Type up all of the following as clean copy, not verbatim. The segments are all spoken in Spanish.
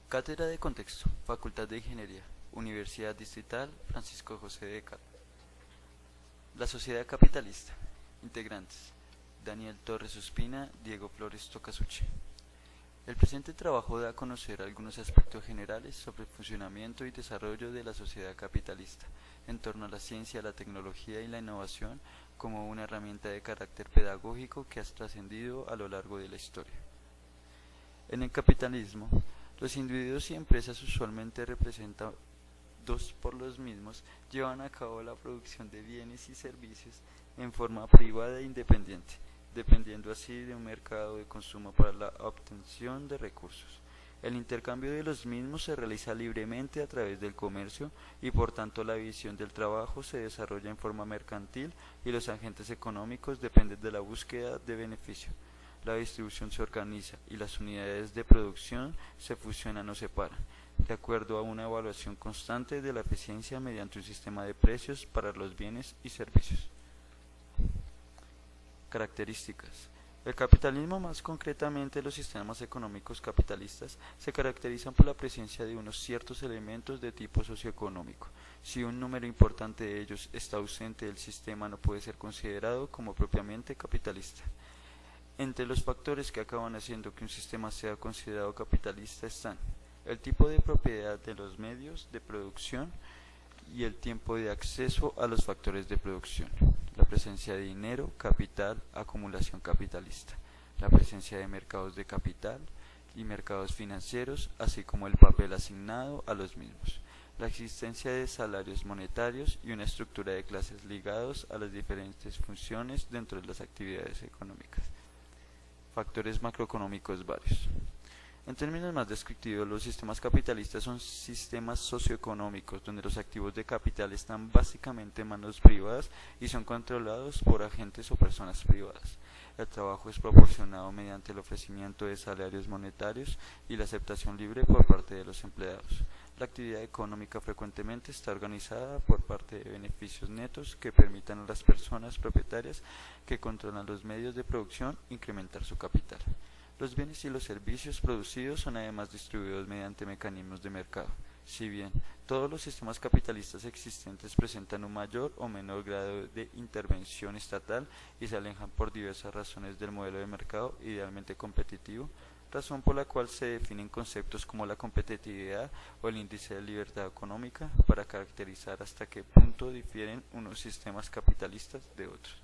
Cátedra de Contexto, Facultad de Ingeniería, Universidad Distrital Francisco José de Cal. La Sociedad Capitalista. Integrantes: Daniel Torres Ospina, Diego Flores Tocasuche. El presente trabajo da a conocer algunos aspectos generales sobre el funcionamiento y desarrollo de la sociedad capitalista, en torno a la ciencia, la tecnología y la innovación como una herramienta de carácter pedagógico que ha trascendido a lo largo de la historia. En el capitalismo, los individuos y empresas usualmente representados por los mismos llevan a cabo la producción de bienes y servicios en forma privada e independiente, dependiendo así de un mercado de consumo para la obtención de recursos. El intercambio de los mismos se realiza libremente a través del comercio y por tanto la división del trabajo se desarrolla en forma mercantil y los agentes económicos dependen de la búsqueda de beneficio. La distribución se organiza y las unidades de producción se fusionan o separan, de acuerdo a una evaluación constante de la eficiencia mediante un sistema de precios para los bienes y servicios. Características. El capitalismo, más concretamente los sistemas económicos capitalistas, se caracterizan por la presencia de unos ciertos elementos de tipo socioeconómico. Si un número importante de ellos está ausente, el sistema no puede ser considerado como propiamente capitalista. Entre los factores que acaban haciendo que un sistema sea considerado capitalista están el tipo de propiedad de los medios de producción y el tiempo de acceso a los factores de producción, la presencia de dinero, capital, acumulación capitalista, la presencia de mercados de capital y mercados financieros, así como el papel asignado a los mismos, la existencia de salarios monetarios y una estructura de clases ligados a las diferentes funciones dentro de las actividades económicas. Factores macroeconómicos varios. En términos más descriptivos, los sistemas capitalistas son sistemas socioeconómicos donde los activos de capital están básicamente en manos privadas y son controlados por agentes o personas privadas. El trabajo es proporcionado mediante el ofrecimiento de salarios monetarios y la aceptación libre por parte de los empleados. La actividad económica frecuentemente está organizada por parte de beneficios netos que permitan a las personas propietarias que controlan los medios de producción incrementar su capital. Los bienes y los servicios producidos son además distribuidos mediante mecanismos de mercado. Si bien todos los sistemas capitalistas existentes presentan un mayor o menor grado de intervención estatal y se alejan por diversas razones del modelo de mercado idealmente competitivo, razón por la cual se definen conceptos como la competitividad o el índice de libertad económica para caracterizar hasta qué punto difieren unos sistemas capitalistas de otros.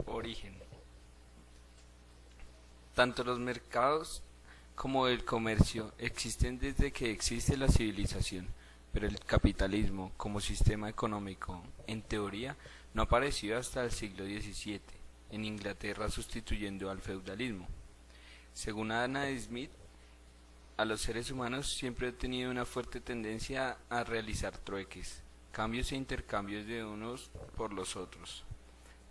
Origen. Tanto los mercados como el comercio existen desde que existe la civilización, pero el capitalismo como sistema económico, en teoría, no apareció hasta el siglo XVII, en Inglaterra sustituyendo al feudalismo. Según Adam Smith, a los seres humanos siempre han tenido una fuerte tendencia a realizar trueques, cambios e intercambios de unos por los otros.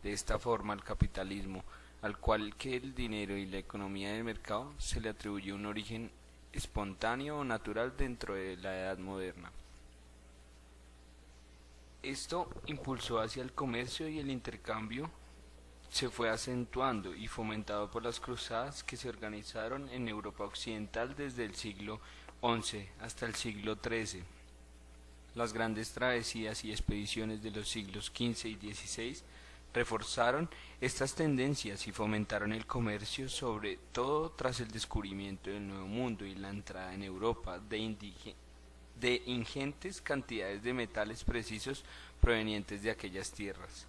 De esta forma, al capitalismo, al cual que el dinero y la economía del mercado, se le atribuye un origen espontáneo o natural dentro de la edad moderna. Esto impulsó hacia el comercio y el intercambio se fue acentuando y fomentado por las cruzadas que se organizaron en Europa occidental desde el siglo XI hasta el siglo XIII. Las grandes travesías y expediciones de los siglos XV y XVI reforzaron estas tendencias y fomentaron el comercio, sobre todo tras el descubrimiento del Nuevo Mundo y la entrada en Europa de ingentes cantidades de metales precisos provenientes de aquellas tierras.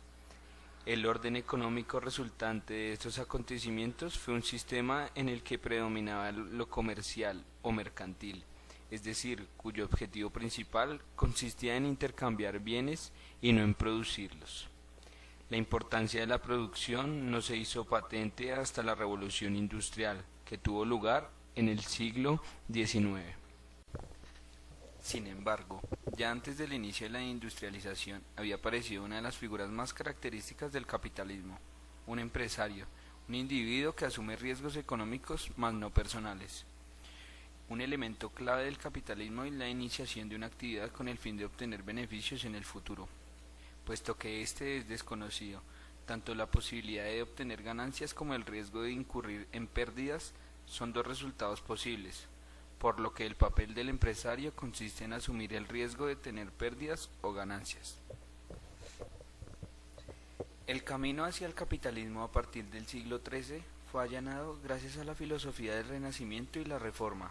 El orden económico resultante de estos acontecimientos fue un sistema en el que predominaba lo comercial o mercantil, es decir, cuyo objetivo principal consistía en intercambiar bienes y no en producirlos. La importancia de la producción no se hizo patente hasta la Revolución Industrial, que tuvo lugar en el siglo XIX. Sin embargo, ya antes del inicio de la industrialización había aparecido una de las figuras más características del capitalismo: un empresario, un individuo que asume riesgos económicos mas no personales. Un elemento clave del capitalismo es la iniciación de una actividad con el fin de obtener beneficios en el futuro. Puesto que éste es desconocido, Tanto la posibilidad de obtener ganancias como el riesgo de incurrir en pérdidas son dos resultados posibles, por lo que el papel del empresario consiste en asumir el riesgo de tener pérdidas o ganancias. El camino hacia el capitalismo a partir del siglo XIII fue allanado gracias a la filosofía del Renacimiento y la Reforma.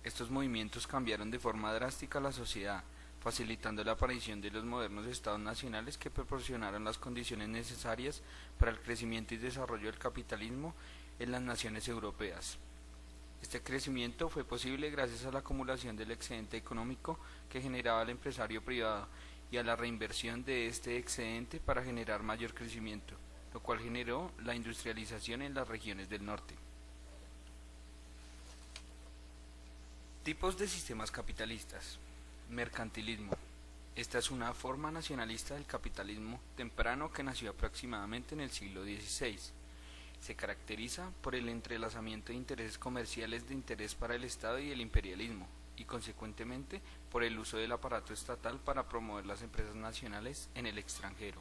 Estos movimientos cambiaron de forma drástica la sociedad, facilitando la aparición de los modernos estados nacionales que proporcionaron las condiciones necesarias para el crecimiento y desarrollo del capitalismo en las naciones europeas. Este crecimiento fue posible gracias a la acumulación del excedente económico que generaba el empresario privado y a la reinversión de este excedente para generar mayor crecimiento, lo cual generó la industrialización en las regiones del norte. Tipos de sistemas capitalistas. Mercantilismo. Esta es una forma nacionalista del capitalismo temprano que nació aproximadamente en el siglo XVI. Se caracteriza por el entrelazamiento de intereses comerciales de interés para el Estado y el imperialismo, y consecuentemente por el uso del aparato estatal para promover las empresas nacionales en el extranjero.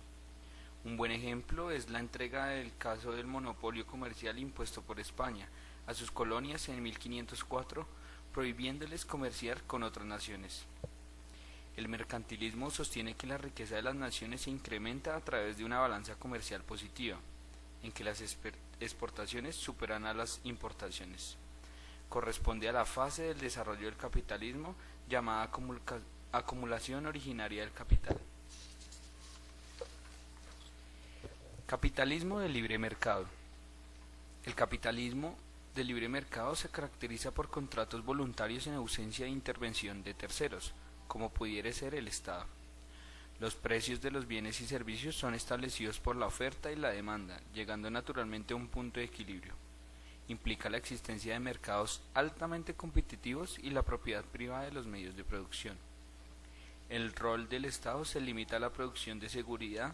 Un buen ejemplo es la entrega del caso del monopolio comercial impuesto por España a sus colonias en 1504, prohibiéndoles comerciar con otras naciones. El mercantilismo sostiene que la riqueza de las naciones se incrementa a través de una balanza comercial positiva, en que las exportaciones superan a las importaciones. Corresponde a la fase del desarrollo del capitalismo llamada acumulación originaria del capital. Capitalismo de libre mercado. El capitalismo de libre mercado se caracteriza por contratos voluntarios en ausencia de intervención de terceros, como pudiera ser el Estado. Los precios de los bienes y servicios son establecidos por la oferta y la demanda, llegando naturalmente a un punto de equilibrio. Implica la existencia de mercados altamente competitivos y la propiedad privada de los medios de producción. El rol del Estado se limita a la producción de seguridad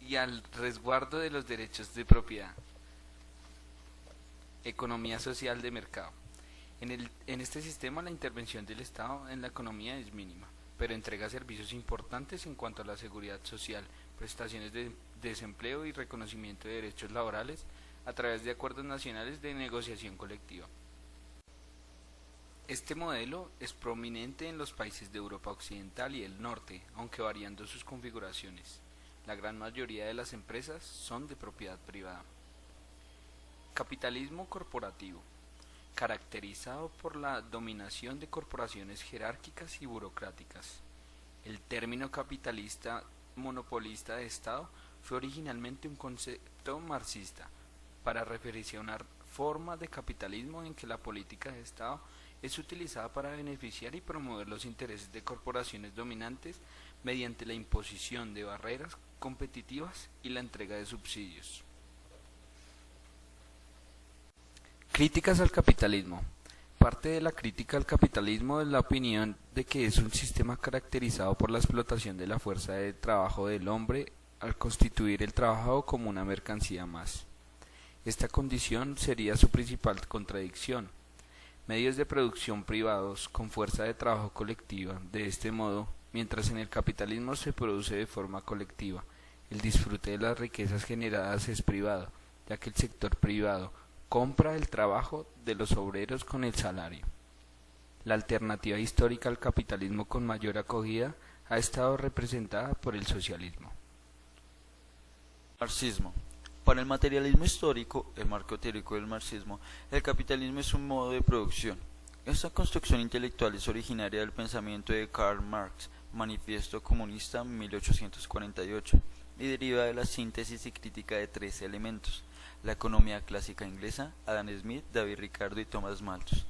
y al resguardo de los derechos de propiedad. Economía social de mercado. En este sistema la intervención del Estado en la economía es mínima, pero entrega servicios importantes en cuanto a la seguridad social, prestaciones de desempleo y reconocimiento de derechos laborales a través de acuerdos nacionales de negociación colectiva. Este modelo es prominente en los países de Europa Occidental y el Norte, aunque variando sus configuraciones. La gran mayoría de las empresas son de propiedad privada. Capitalismo corporativo. Caracterizado por la dominación de corporaciones jerárquicas y burocráticas. El término capitalista monopolista de Estado fue originalmente un concepto marxista, para referirse a una forma de capitalismo en que la política de Estado es utilizada para beneficiar y promover los intereses de corporaciones dominantes mediante la imposición de barreras competitivas y la entrega de subsidios. Críticas al capitalismo. Parte de la crítica al capitalismo es la opinión de que es un sistema caracterizado por la explotación de la fuerza de trabajo del hombre al constituir el trabajo como una mercancía más. Esta condición sería su principal contradicción. Medios de producción privados con fuerza de trabajo colectiva, de este modo, mientras en el capitalismo se produce de forma colectiva, el disfrute de las riquezas generadas es privado, ya que el sector privado compra el trabajo de los obreros con el salario. La alternativa histórica al capitalismo con mayor acogida ha estado representada por el socialismo. Marxismo. Para el materialismo histórico, el marco teórico del marxismo, el capitalismo es un modo de producción. Esta construcción intelectual es originaria del pensamiento de Karl Marx, Manifiesto Comunista 1848, y deriva de la síntesis y crítica de tres elementos: la economía clásica inglesa, Adam Smith, David Ricardo y Thomas Malthus;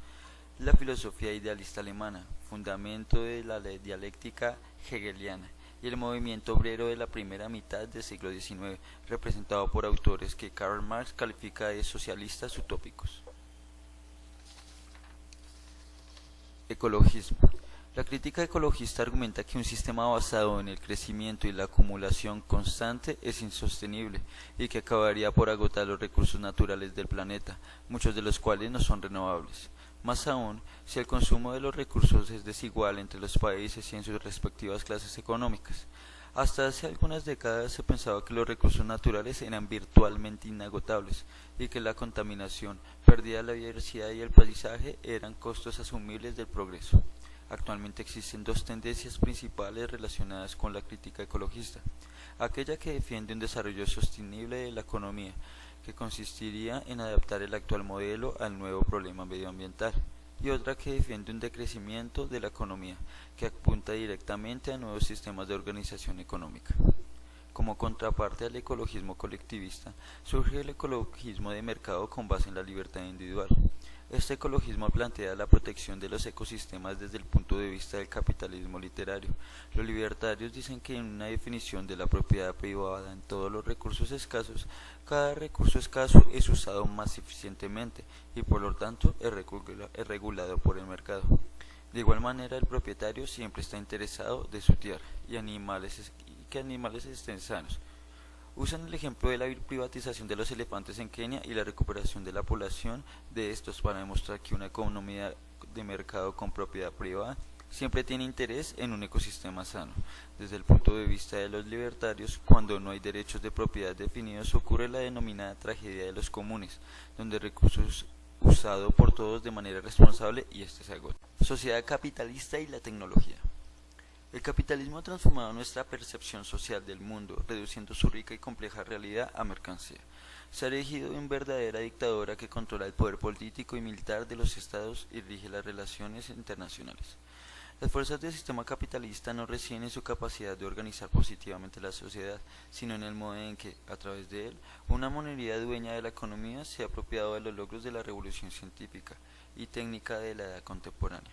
la filosofía idealista alemana, fundamento de la dialéctica hegeliana; y el movimiento obrero de la primera mitad del siglo XIX, representado por autores que Karl Marx califica de socialistas utópicos. Ecologismo. La crítica ecologista argumenta que un sistema basado en el crecimiento y la acumulación constante es insostenible y que acabaría por agotar los recursos naturales del planeta, muchos de los cuales no son renovables. Más aún, si el consumo de los recursos es desigual entre los países y en sus respectivas clases económicas. Hasta hace algunas décadas se pensaba que los recursos naturales eran virtualmente inagotables y que la contaminación, pérdida de la diversidad y el paisaje eran costos asumibles del progreso. Actualmente existen dos tendencias principales relacionadas con la crítica ecologista: aquella que defiende un desarrollo sostenible de la economía, que consistiría en adaptar el actual modelo al nuevo problema medioambiental, y otra que defiende un decrecimiento de la economía, que apunta directamente a nuevos sistemas de organización económica. Como contraparte al ecologismo colectivista, surge el ecologismo de mercado con base en la libertad individual. Este ecologismo plantea la protección de los ecosistemas desde el punto de vista del capitalismo literario. Los libertarios dicen que en una definición de la propiedad privada en todos los recursos escasos, cada recurso escaso es usado más eficientemente y por lo tanto es regulado por el mercado. De igual manera, el propietario siempre está interesado de su tierra y que animales estén sanos. Usan el ejemplo de la privatización de los elefantes en Kenia y la recuperación de la población de estos para demostrar que una economía de mercado con propiedad privada siempre tiene interés en un ecosistema sano. Desde el punto de vista de los libertarios, cuando no hay derechos de propiedad definidos, ocurre la denominada tragedia de los comunes, donde recursos usado por todos de manera responsable y este se agota. Sociedad capitalista y la tecnología. El capitalismo ha transformado nuestra percepción social del mundo, reduciendo su rica y compleja realidad a mercancía. Se ha erigido en verdadera dictadura que controla el poder político y militar de los estados y rige las relaciones internacionales. Las fuerzas del sistema capitalista no residen en su capacidad de organizar positivamente la sociedad, sino en el modo en que, a través de él, una minoría dueña de la economía se ha apropiado de los logros de la revolución científica y técnica de la edad contemporánea.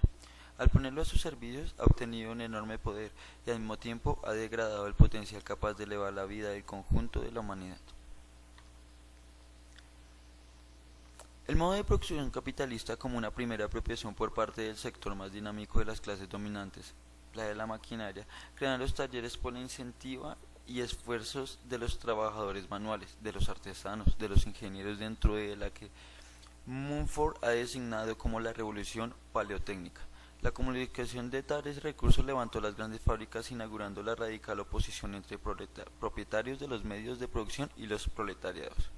Al ponerlo a sus servicios, ha obtenido un enorme poder y al mismo tiempo ha degradado el potencial capaz de elevar la vida del conjunto de la humanidad. El modo de producción capitalista como una primera apropiación por parte del sector más dinámico de las clases dominantes, la de la maquinaria, crean los talleres por la incentiva y esfuerzos de los trabajadores manuales, de los artesanos, de los ingenieros, dentro de la que Mumford ha designado como la revolución paleotécnica. La comunicación de tales recursos levantó las grandes fábricas, inaugurando la radical oposición entre propietarios de los medios de producción y los proletariados.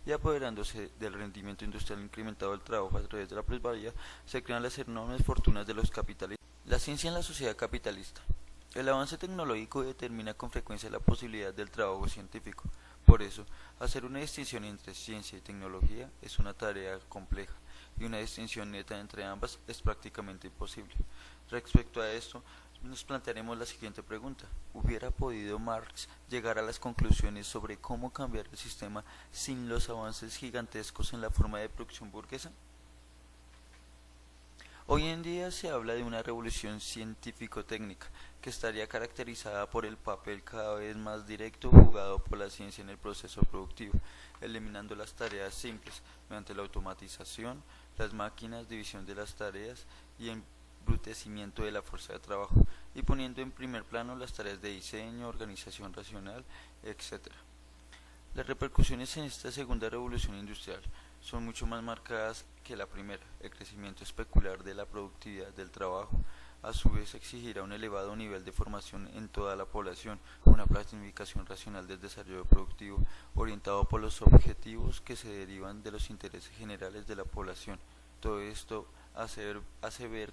Y apoderándose del rendimiento industrial incrementado del trabajo a través de la plusvalía, se crean las enormes fortunas de los capitalistas. La ciencia en la sociedad capitalista. El avance tecnológico determina con frecuencia la posibilidad del trabajo científico. Por eso, hacer una distinción entre ciencia y tecnología es una tarea compleja, y una distinción neta entre ambas es prácticamente imposible. Respecto a esto, nos plantearemos la siguiente pregunta: ¿hubiera podido Marx llegar a las conclusiones sobre cómo cambiar el sistema sin los avances gigantescos en la forma de producción burguesa? Hoy en día se habla de una revolución científico-técnica que estaría caracterizada por el papel cada vez más directo jugado por la ciencia en el proceso productivo, eliminando las tareas simples mediante la automatización, las máquinas, división de las tareas y embrutecimiento de la fuerza de trabajo, y poniendo en primer plano las tareas de diseño, organización racional, etc. Las repercusiones en esta segunda revolución industrial son mucho más marcadas que la primera. El crecimiento especular de la productividad del trabajo a su vez exigirá un elevado nivel de formación en toda la población, una planificación racional del desarrollo productivo orientado por los objetivos que se derivan de los intereses generales de la población. Todo esto hace ver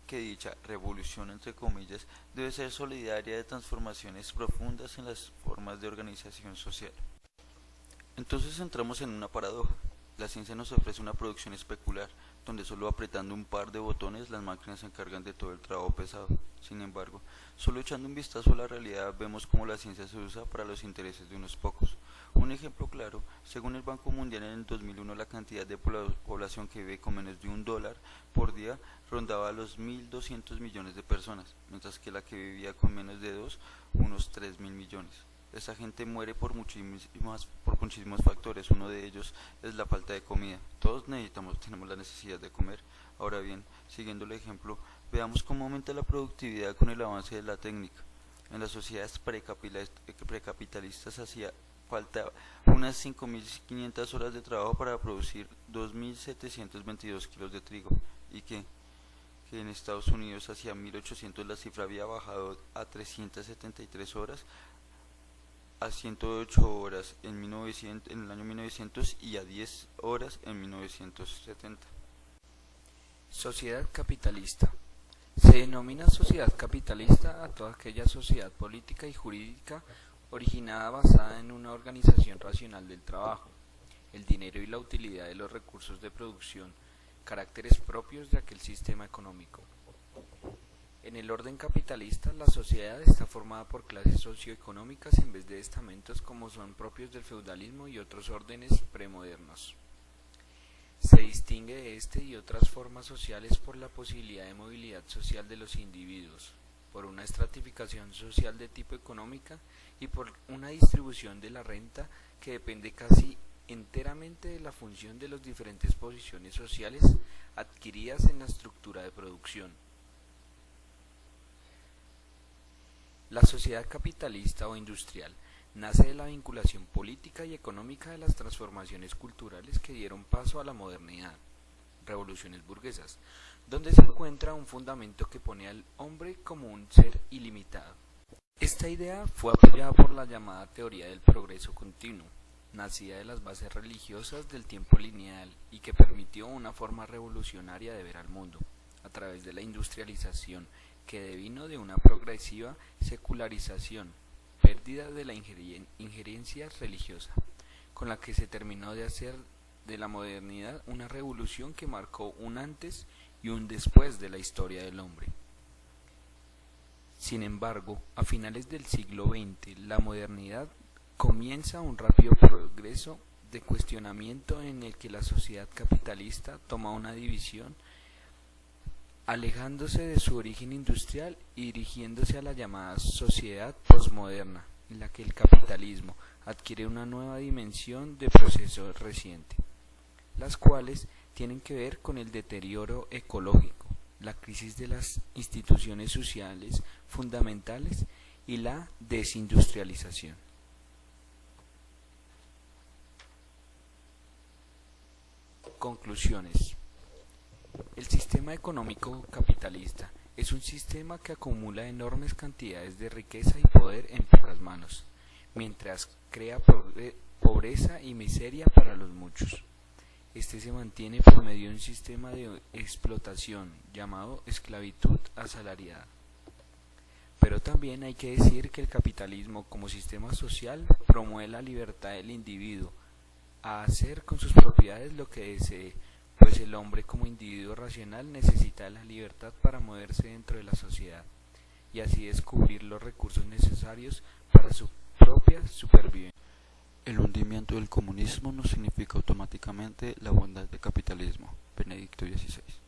que dicha revolución, entre comillas, debe ser solidaria de transformaciones profundas en las formas de organización social. Entonces entramos en una paradoja. La ciencia nos ofrece una producción especular, donde solo apretando un par de botones las máquinas se encargan de todo el trabajo pesado. Sin embargo, solo echando un vistazo a la realidad vemos cómo la ciencia se usa para los intereses de unos pocos. Un ejemplo claro: según el Banco Mundial, en el 2001 la cantidad de población que vive con menos de $1 por día rondaba los 1.200 millones de personas, mientras que la que vivía con menos de 2, unos 3.000 millones. Esa gente muere por muchísimos factores. Uno de ellos es la falta de comida. Todos tenemos la necesidad de comer. Ahora bien, siguiendo el ejemplo, veamos cómo aumenta la productividad con el avance de la técnica. En las sociedades precapitalistas hacía falta unas 5.500 horas de trabajo para producir 2.722 kilos de trigo. ¿Y qué que en Estados Unidos hacia 1800 la cifra había bajado a 373 horas, a 108 horas en el año 1900 y a 10 horas en 1970. Sociedad capitalista. Se denomina sociedad capitalista a toda aquella sociedad política y jurídica originada basada en una organización racional del trabajo, el dinero y la utilidad de los recursos de producción, caracteres propios de aquel sistema económico. En el orden capitalista, la sociedad está formada por clases socioeconómicas en vez de estamentos como son propios del feudalismo y otros órdenes premodernos. Se distingue de este y otras formas sociales por la posibilidad de movilidad social de los individuos, por una estratificación social de tipo económica y por una distribución de la renta que depende casi enteramente de la función de las diferentes posiciones sociales adquiridas en la estructura de producción. La sociedad capitalista o industrial nace de la vinculación política y económica de las transformaciones culturales que dieron paso a la modernidad, revoluciones burguesas, donde se encuentra un fundamento que pone al hombre como un ser ilimitado. Esta idea fue apoyada por la llamada teoría del progreso continuo, nacida de las bases religiosas del tiempo lineal y que permitió una forma revolucionaria de ver al mundo, a través de la industrialización que devino de una progresiva secularización, pérdida de la injerencia religiosa, con la que se terminó de hacer de la modernidad una revolución que marcó un antes y un después de la historia del hombre. Sin embargo, a finales del siglo XX, la modernidad comienza un rápido progreso de cuestionamiento en el que la sociedad capitalista toma una división, alejándose de su origen industrial y dirigiéndose a la llamada sociedad posmoderna, en la que el capitalismo adquiere una nueva dimensión de proceso reciente, las cuales tienen que ver con el deterioro ecológico, la crisis de las instituciones sociales fundamentales y la desindustrialización. Conclusiones. El sistema económico capitalista es un sistema que acumula enormes cantidades de riqueza y poder en pocas manos, mientras crea pobreza y miseria para los muchos. Este se mantiene por medio de un sistema de explotación llamado esclavitud asalariada. Pero también hay que decir que el capitalismo como sistema social promueve la libertad del individuo a hacer con sus propiedades lo que desee, pues el hombre como individuo racional necesita la libertad para moverse dentro de la sociedad y así descubrir los recursos necesarios para su propia supervivencia. El hundimiento del comunismo no significa automáticamente la bondad del capitalismo. Benedicto XVI.